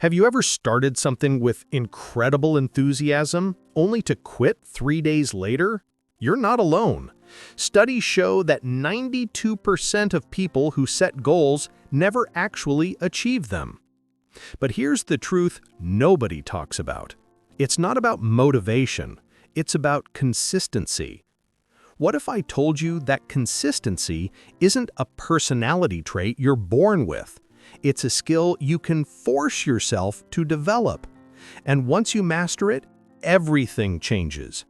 Have you ever started something with incredible enthusiasm, only to quit 3 days later? You're not alone. Studies show that 92% of people who set goals never actually achieve them. But here's the truth nobody talks about. It's not about motivation, it's about consistency. What if I told you that consistency isn't a personality trait you're born with? It's a skill you can force yourself to develop. And once you master it, everything changes.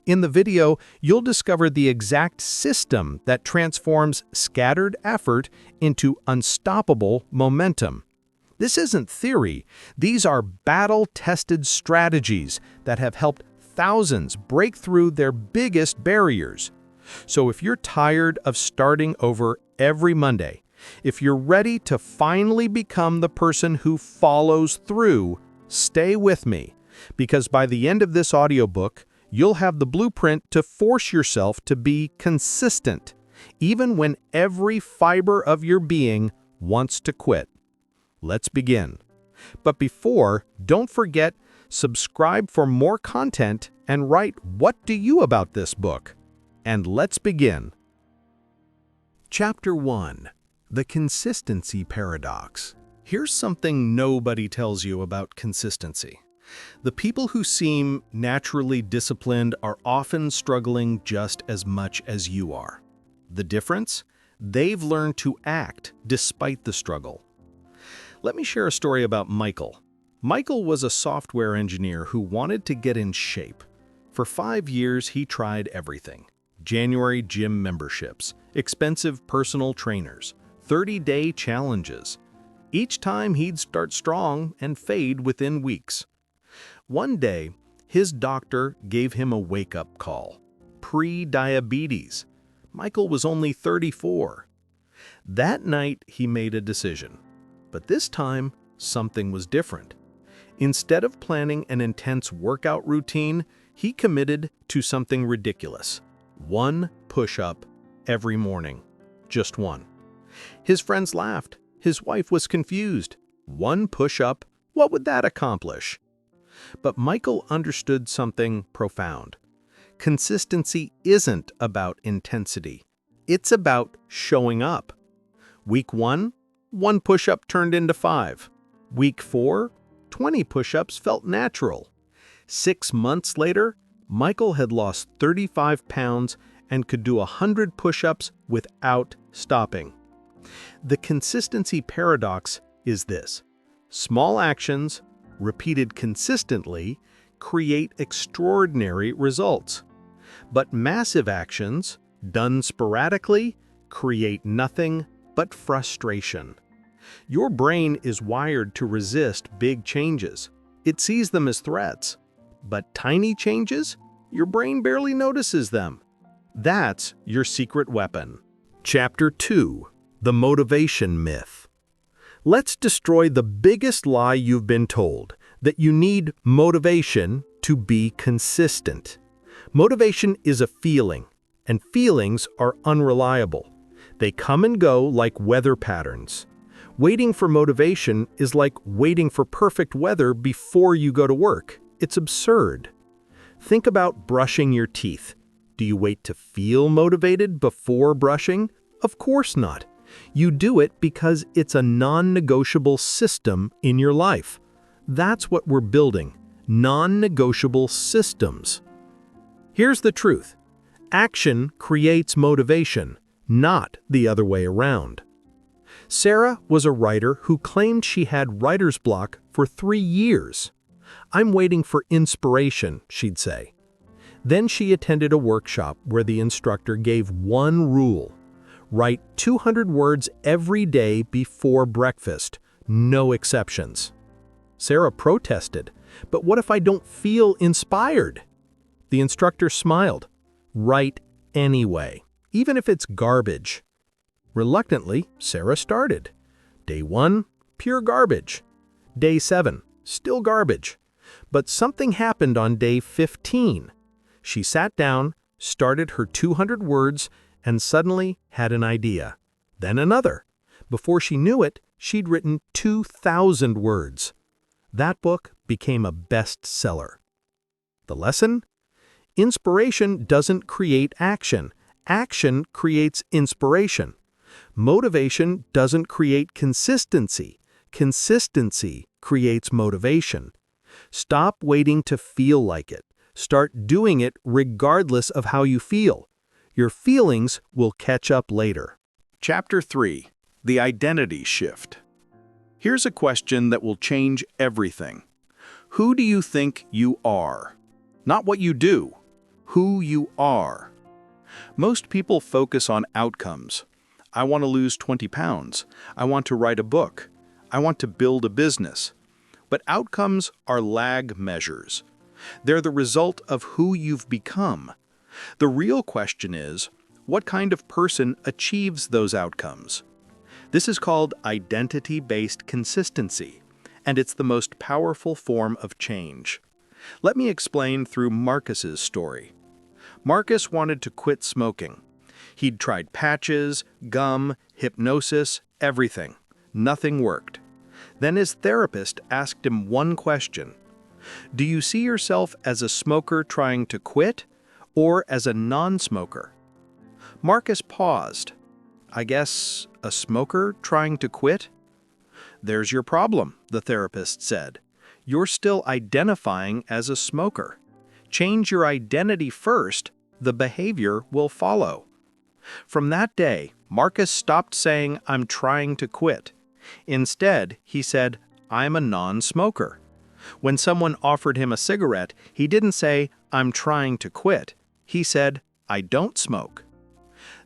In the video, you'll discover the exact system that transforms scattered effort into unstoppable momentum. This isn't theory. These are battle-tested strategies that have helped thousands break through their biggest barriers. So if you're tired of starting over every Monday, if you're ready to finally become the person who follows through, stay with me, because by the end of this audiobook, you'll have the blueprint to force yourself to be consistent, even when every fiber of your being wants to quit. Let's begin. But before, don't forget, subscribe for more content and write what do you about this book. And let's begin. Chapter 1. The Consistency Paradox. Here's something nobody tells you about consistency. The people who seem naturally disciplined are often struggling just as much as you are. The difference? They've learned to act despite the struggle. Let me share a story about Michael. Michael was a software engineer who wanted to get in shape. For 5 years, he tried everything. January gym memberships, expensive personal trainers, 30-day challenges. Each time he'd start strong and fade within weeks. One day, his doctor gave him a wake-up call. Pre-diabetes. Michael was only 34. That night, he made a decision. But this time, something was different. Instead of planning an intense workout routine, he committed to something ridiculous. 1 push-up every morning. Just 1. His friends laughed. His wife was confused. 1 push-up, what would that accomplish? But Michael understood something profound. Consistency isn't about intensity. It's about showing up. Week 1, 1 push-up turned into 5. Week 4, 20 push-ups felt natural. 6 months later, Michael had lost 35 pounds and could do 100 push-ups without stopping. The consistency paradox is this. Small actions, repeated consistently, create extraordinary results. But massive actions, done sporadically, create nothing but frustration. Your brain is wired to resist big changes. It sees them as threats. But tiny changes? Your brain barely notices them. That's your secret weapon. Chapter 2. The Motivation Myth. Let's destroy the biggest lie you've been told, that you need motivation to be consistent. Motivation is a feeling, and feelings are unreliable. They come and go like weather patterns. Waiting for motivation is like waiting for perfect weather before you go to work. It's absurd. Think about brushing your teeth. Do you wait to feel motivated before brushing? Of course not. You do it because it's a non-negotiable system in your life. That's what we're building, non-negotiable systems. Here's the truth. Action creates motivation, not the other way around. Sarah was a writer who claimed she had writer's block for 3 years. "I'm waiting for inspiration," she'd say. Then she attended a workshop where the instructor gave one rule. Write 200 words every day before breakfast, no exceptions. Sarah protested, "But what if I don't feel inspired?" The instructor smiled. "Write anyway, even if it's garbage." Reluctantly, Sarah started. Day 1, pure garbage. Day 7, still garbage. But something happened on day 15. She sat down, started her 200 words, and suddenly had an idea. Then another. Before she knew it, she'd written 2,000 words. That book became a bestseller. The lesson? Inspiration doesn't create action. Action creates inspiration. Motivation doesn't create consistency. Consistency creates motivation. Stop waiting to feel like it. Start doing it regardless of how you feel. Your feelings will catch up later. Chapter 3. The Identity Shift. Here's a question that will change everything. Who do you think you are? Not what you do. Who you are. Most people focus on outcomes. I want to lose 20 pounds. I want to write a book. I want to build a business. But outcomes are lag measures. They're the result of who you've become. The real question is, what kind of person achieves those outcomes? This is called identity-based consistency, and it's the most powerful form of change. Let me explain through Marcus's story. Marcus wanted to quit smoking. He'd tried patches, gum, hypnosis, everything. Nothing worked. Then his therapist asked him one question. Do you see yourself as a smoker trying to quit, or as a non-smoker? Marcus paused. I guess a smoker trying to quit? There's your problem, the therapist said. You're still identifying as a smoker. Change your identity first, the behavior will follow. From that day, Marcus stopped saying, I'm trying to quit. Instead, he said, I'm a non-smoker. When someone offered him a cigarette, he didn't say, I'm trying to quit. He said, I don't smoke.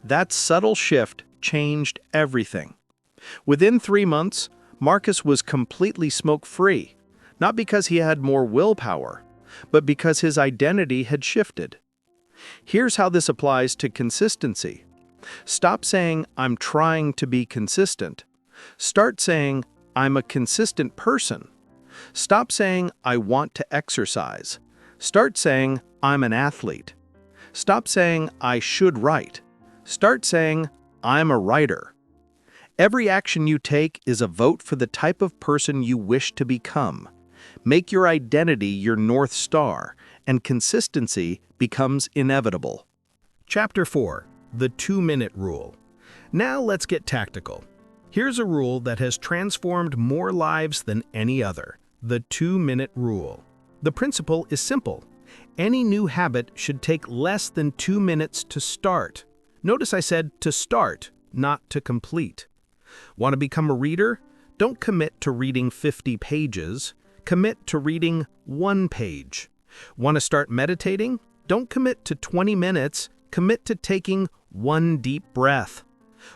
That subtle shift changed everything. Within 3 months, Marcus was completely smoke-free, not because he had more willpower, but because his identity had shifted. Here's how this applies to consistency. Stop saying, I'm trying to be consistent. Start saying, I'm a consistent person. Stop saying, I want to exercise. Start saying, I'm an athlete. Stop saying, I should write. Start saying, I'm a writer. Every action you take is a vote for the type of person you wish to become. Make your identity your North Star, and consistency becomes inevitable. Chapter 4. The 2-Minute Rule. Now let's get tactical. Here's a rule that has transformed more lives than any other. The 2-Minute Rule. The principle is simple. Any new habit should take less than 2 minutes to start. Notice I said to start, not to complete. Want to become a reader? Don't commit to reading 50 pages. Commit to reading 1 page. Want to start meditating? Don't commit to 20 minutes. Commit to taking 1 deep breath.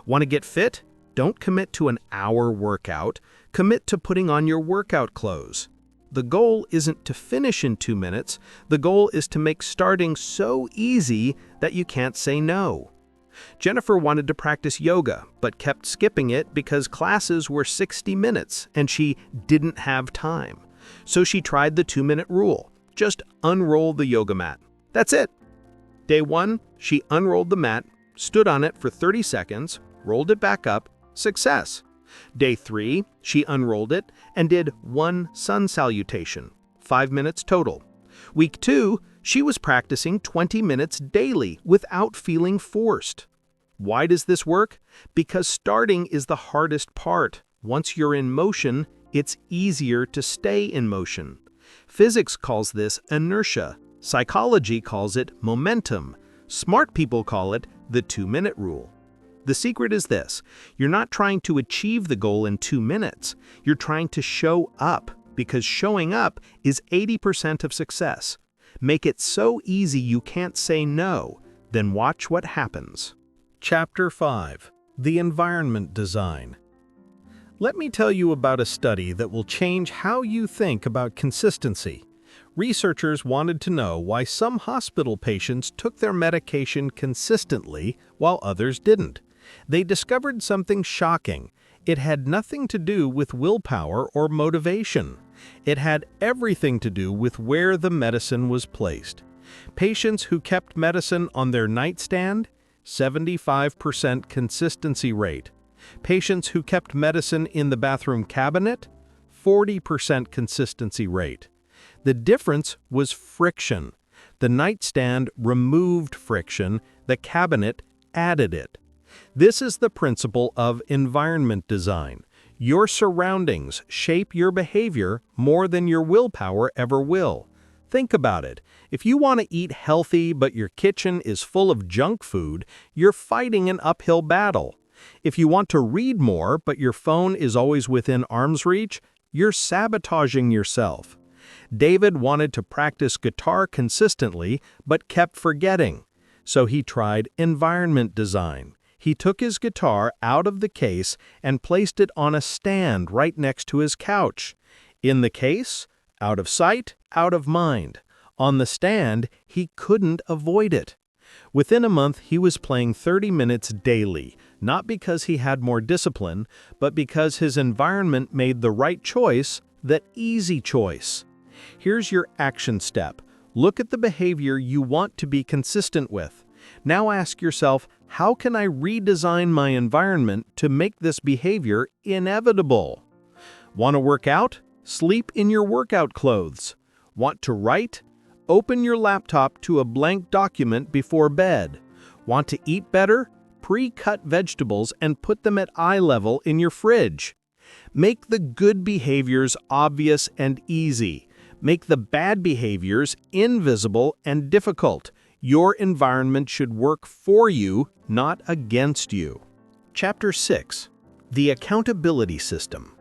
Want to get fit? Don't commit to an hour workout. Commit to putting on your workout clothes. The goal isn't to finish in 2 minutes. The goal is to make starting so easy that you can't say no. Jennifer wanted to practice yoga, but kept skipping it because classes were 60 minutes and she didn't have time. So she tried the 2-minute rule. Just unroll the yoga mat. That's it. Day 1, she unrolled the mat, stood on it for 30 seconds, rolled it back up. Success. Day 3, she unrolled it and did 1 sun salutation. 5 minutes total. Week 2, she was practicing 20 minutes daily without feeling forced. Why does this work? Because starting is the hardest part. Once you're in motion, it's easier to stay in motion. Physics calls this inertia. Psychology calls it momentum. Smart people call it the 2-minute rule. The secret is this: you're not trying to achieve the goal in 2 minutes. You're trying to show up, because showing up is 80% of success. Make it so easy you can't say no, then watch what happens. Chapter 5. The Environment Design. Let me tell you about a study that will change how you think about consistency. Researchers wanted to know why some hospital patients took their medication consistently while others didn't. They discovered something shocking. It had nothing to do with willpower or motivation. It had everything to do with where the medicine was placed. Patients who kept medicine on their nightstand, 75% consistency rate. Patients who kept medicine in the bathroom cabinet, 40% consistency rate. The difference was friction. The nightstand removed friction, the cabinet added it. This is the principle of environment design. Your surroundings shape your behavior more than your willpower ever will. Think about it. If you want to eat healthy but your kitchen is full of junk food, you're fighting an uphill battle. If you want to read more but your phone is always within arm's reach, you're sabotaging yourself. David wanted to practice guitar consistently but kept forgetting. So he tried environment design. He took his guitar out of the case and placed it on a stand right next to his couch. In the case, out of sight, out of mind. On the stand, he couldn't avoid it. Within a month, he was playing 30 minutes daily, not because he had more discipline, but because his environment made the right choice, the easy choice. Here's your action step. Look at the behavior you want to be consistent with. Now ask yourself, how can I redesign my environment to make this behavior inevitable? Want to work out? Sleep in your workout clothes. Want to write? Open your laptop to a blank document before bed. Want to eat better? Pre-cut vegetables and put them at eye level in your fridge. Make the good behaviors obvious and easy. Make the bad behaviors invisible and difficult. Your environment should work for you, not against you. Chapter 6. The Accountability System.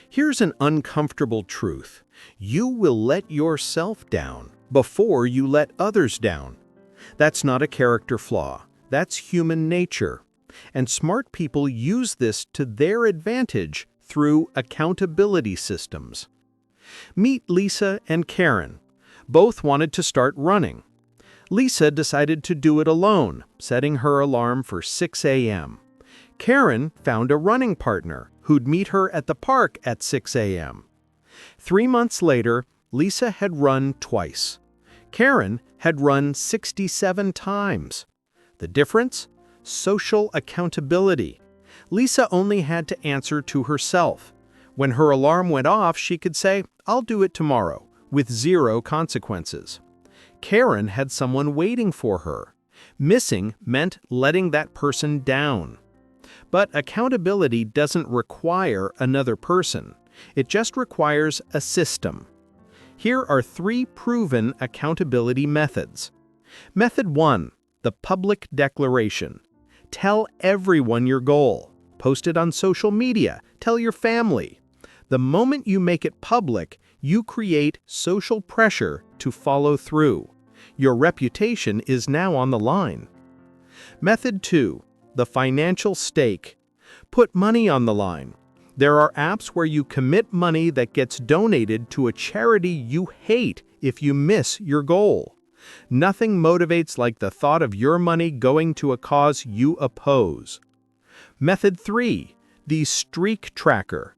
Here's an uncomfortable truth. You will let yourself down before you let others down. That's not a character flaw. That's human nature. And smart people use this to their advantage through accountability systems. Meet Lisa and Karen. Both wanted to start running. Lisa decided to do it alone, setting her alarm for 6 a.m. Karen found a running partner who'd meet her at the park at 6 a.m. 3 months later, Lisa had run twice. Karen had run 67 times. The difference? Social accountability. Lisa only had to answer to herself. When her alarm went off, she could say, "I'll do it tomorrow," with 0 consequences. Karen had someone waiting for her. Missing meant letting that person down. But accountability doesn't require another person. It just requires a system. Here are 3 proven accountability methods. Method 1, the public declaration. Tell everyone your goal. Post it on social media. Tell your family. The moment you make it public, you create social pressure to follow through. Your reputation is now on the line. Method 2, the financial stake. Put money on the line. There are apps where you commit money that gets donated to a charity you hate if you miss your goal. Nothing motivates like the thought of your money going to a cause you oppose. Method 3, the streak tracker.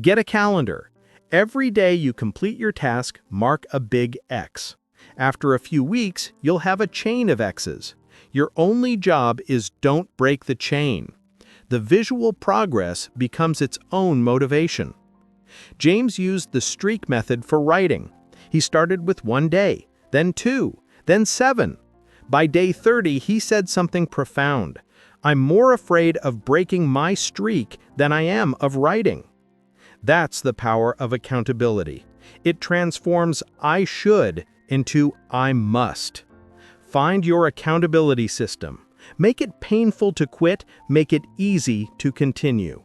Get a calendar. Every day you complete your task, mark a big X. After a few weeks, you'll have a chain of X's. Your only job is don't break the chain. The visual progress becomes its own motivation. James used the streak method for writing. He started with 1 day, then 2, then 7. By day 30, he said something profound. I'm more afraid of breaking my streak than I am of writing. That's the power of accountability. It transforms I should into I must. Find your accountability system. Make it painful to quit, make it easy to continue.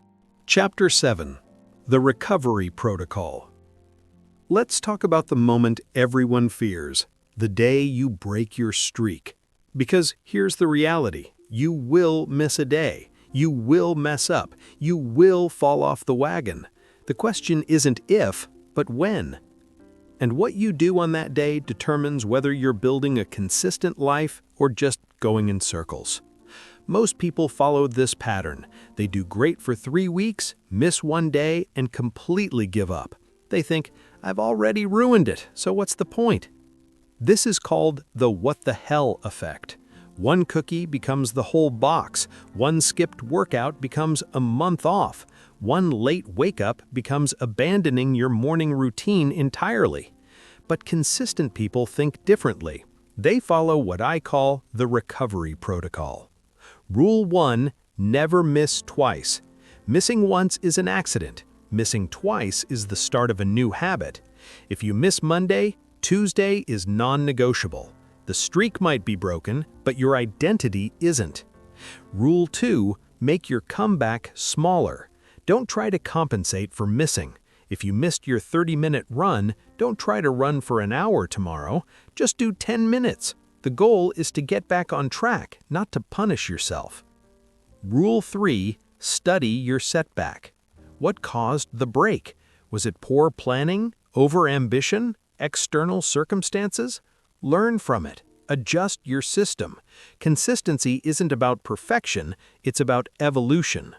Chapter 7. The Recovery Protocol. Let's talk about the moment everyone fears, the day you break your streak. Because here's the reality. You will miss a day. You will mess up. You will fall off the wagon. The question isn't if, but when. And what you do on that day determines whether you're building a consistent life or just going in circles. Most people follow this pattern. They do great for 3 weeks, miss 1 day, and completely give up. They think, I've already ruined it, so what's the point? This is called the what the hell effect. 1 cookie becomes the whole box. 1 skipped workout becomes a month off. One late wake-up becomes abandoning your morning routine entirely. But consistent people think differently. They follow what I call the recovery protocol. Rule 1, never miss twice. Missing once is an accident. Missing twice is the start of a new habit. If you miss Monday, Tuesday is non-negotiable. The streak might be broken, but your identity isn't. Rule 2, make your comeback smaller. Don't try to compensate for missing. If you missed your 30-minute run, don't try to run for an hour tomorrow. Just do 10 minutes. The goal is to get back on track, not to punish yourself. Rule 3, study your setback. What caused the break? Was it poor planning, overambition, external circumstances? Learn from it. Adjust your system. Consistency isn't about perfection, it's about evolution.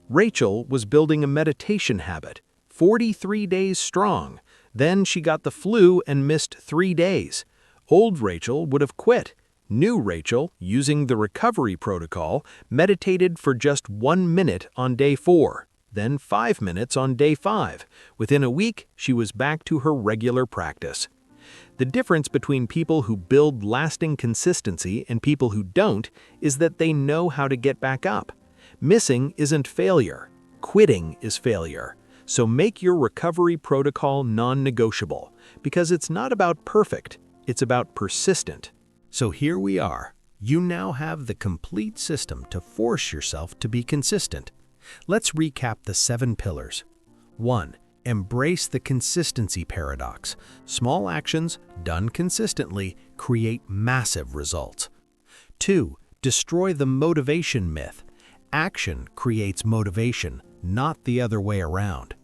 Rachel was building a meditation habit, 43 days strong. Then she got the flu and missed 3 days. Old Rachel would have quit. New Rachel, using the recovery protocol, meditated for just 1 minute on day 4, then 5 minutes on day 5. Within a week, she was back to her regular practice. The difference between people who build lasting consistency and people who don't is that they know how to get back up. Missing isn't failure. Quitting is failure. So make your recovery protocol non-negotiable, because it's not about perfect, it's about persistent. So here we are. You now have the complete system to force yourself to be consistent. Let's recap the 7 pillars. 1. Embrace the consistency paradox. Small actions, done consistently, create massive results. 2. Destroy the motivation myth. Action creates motivation, not the other way around.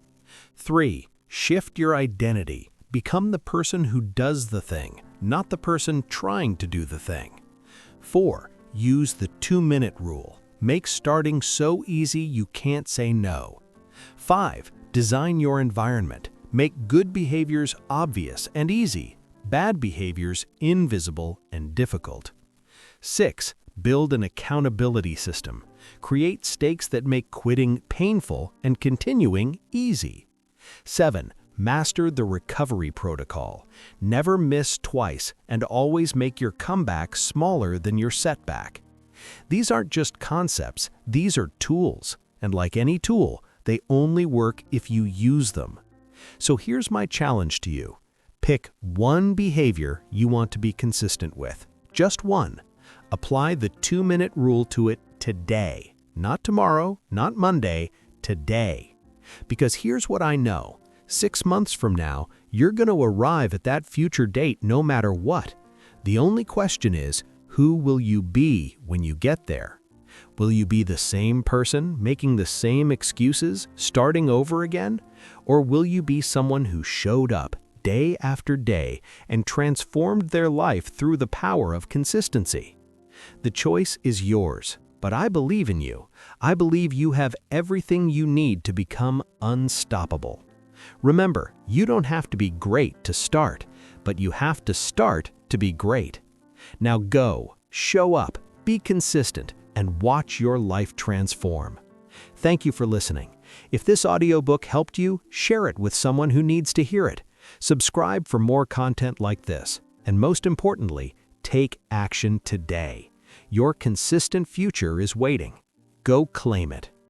3. Shift your identity. Become the person who does the thing, not the person trying to do the thing. 4. Use the 2-minute rule. Make starting so easy you can't say no. 5. Design your environment. Make good behaviors obvious and easy, bad behaviors invisible and difficult. 6. Build an accountability system. Create stakes that make quitting painful and continuing easy. 7. Master the recovery protocol. Never miss twice and always make your comeback smaller than your setback. These aren't just concepts, these are tools. And like any tool, they only work if you use them. So here's my challenge to you. Pick one behavior you want to be consistent with. Just one. Apply the 2-minute rule to it today. Not tomorrow, not Monday, today. Because here's what I know. 6 months from now, you're going to arrive at that future date no matter what. The only question is, who will you be when you get there? Will you be the same person, making the same excuses, starting over again? Or will you be someone who showed up day after day and transformed their life through the power of consistency? The choice is yours, but I believe in you. I believe you have everything you need to become unstoppable. Remember, you don't have to be great to start, but you have to start to be great. Now go, show up, be consistent, and watch your life transform. Thank you for listening. If this audiobook helped you, share it with someone who needs to hear it. Subscribe for more content like this. And most importantly, take action today. Your consistent future is waiting. Go claim it.